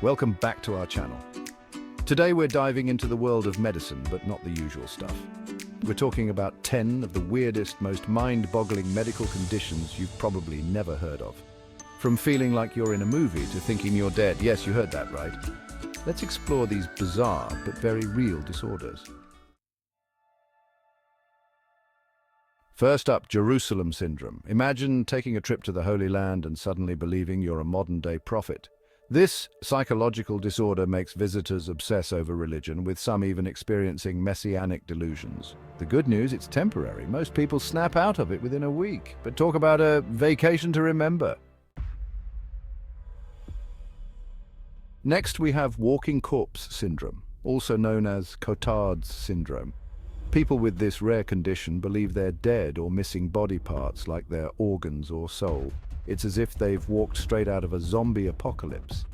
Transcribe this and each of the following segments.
Welcome back to our channel. Today we're diving into the world of medicine, but not the usual stuff. We're talking about 10 of the weirdest, most mind-boggling medical conditions you've probably never heard of. From feeling like you're in a movie to thinking you're dead. Yes, you heard that right. Let's explore these bizarre but very real disorders. First up, Jerusalem syndrome. Imagine taking a trip to the Holy Land and suddenly believing you're a modern-day prophet. This psychological disorder makes visitors obsess over religion, with some even experiencing messianic delusions. The good news, it's temporary. Most people snap out of it within a week. But talk about a vacation to remember. Next, we have walking corpse syndrome, also known as Cotard's syndrome. People with this rare condition believe they're dead or missing body parts like their organs or soul. It's as if they've walked straight out of a zombie apocalypse.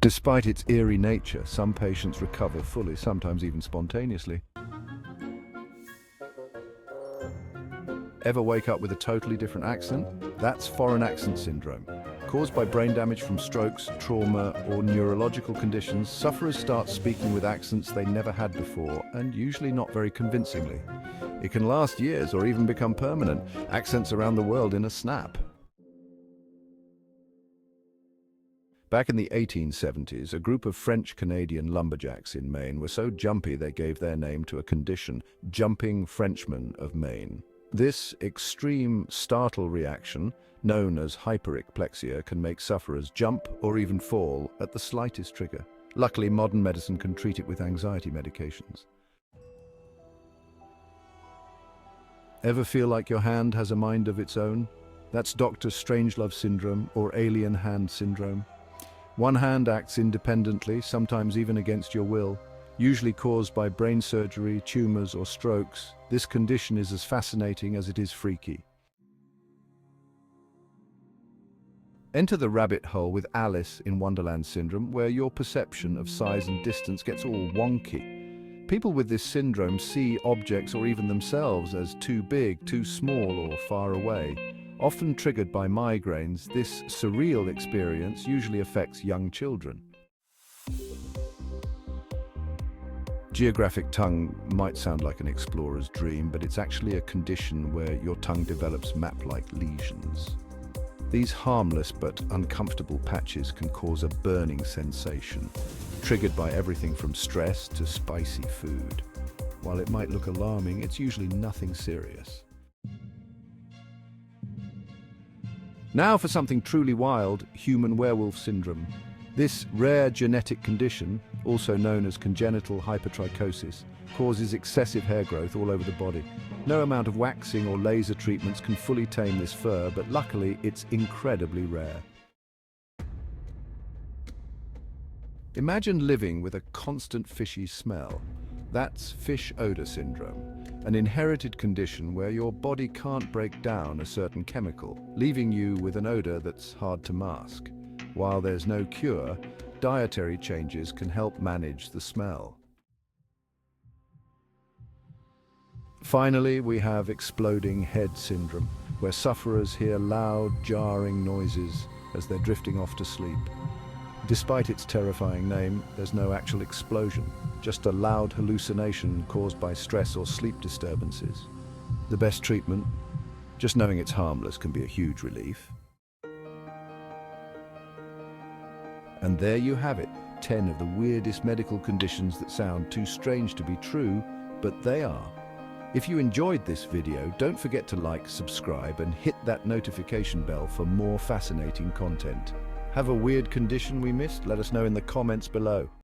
Despite its eerie nature, some patients recover fully, sometimes even spontaneously. Ever wake up with a totally different accent? That's foreign accent syndrome. Caused by brain damage from strokes, trauma, or neurological conditions, sufferers start speaking with accents they never had before, and usually not very convincingly. It can last years or even become permanent, accents around the world in a snap. Back in the 1870s, a group of French-Canadian lumberjacks in Maine were so jumpy they gave their name to a condition, jumping Frenchmen of Maine. This extreme startle reaction, known as hypericplexia, can make sufferers jump or even fall at the slightest trigger. Luckily, modern medicine can treat it with anxiety medications. Ever feel like your hand has a mind of its own? That's Dr. Strangelove syndrome or alien hand syndrome. One hand acts independently, sometimes even against your will. Usually caused by brain surgery, tumors, or strokes, this condition is as fascinating as it is freaky. Enter the rabbit hole with Alice in Wonderland syndrome, where your perception of size and distance gets all wonky. People with this syndrome see objects or even themselves as too big, too small, or far away. Often triggered by migraines, this surreal experience usually affects young children. Geographic tongue might sound like an explorer's dream, but it's actually a condition where your tongue develops map-like lesions. These harmless but uncomfortable patches can cause a burning sensation, triggered by everything from stress to spicy food. While it might look alarming, it's usually nothing serious. Now for something truly wild, human werewolf syndrome. This rare genetic condition, also known as congenital hypertrichosis, causes excessive hair growth all over the body. No amount of waxing or laser treatments can fully tame this fur, but luckily it's incredibly rare. Imagine living with a constant fishy smell. That's fish odor syndrome, an inherited condition where your body can't break down a certain chemical, leaving you with an odor that's hard to mask. While there's no cure, dietary changes can help manage the smell. Finally, we have exploding head syndrome, where sufferers hear loud, jarring noises as they're drifting off to sleep. Despite its terrifying name, there's no actual explosion, just a loud hallucination caused by stress or sleep disturbances. The best treatment? Just knowing it's harmless can be a huge relief. And there you have it, 10 of the weirdest medical conditions that sound too strange to be true, but they are. If you enjoyed this video, don't forget to like, subscribe, and hit that notification bell for more fascinating content. Have a weird condition we missed? Let us know in the comments below.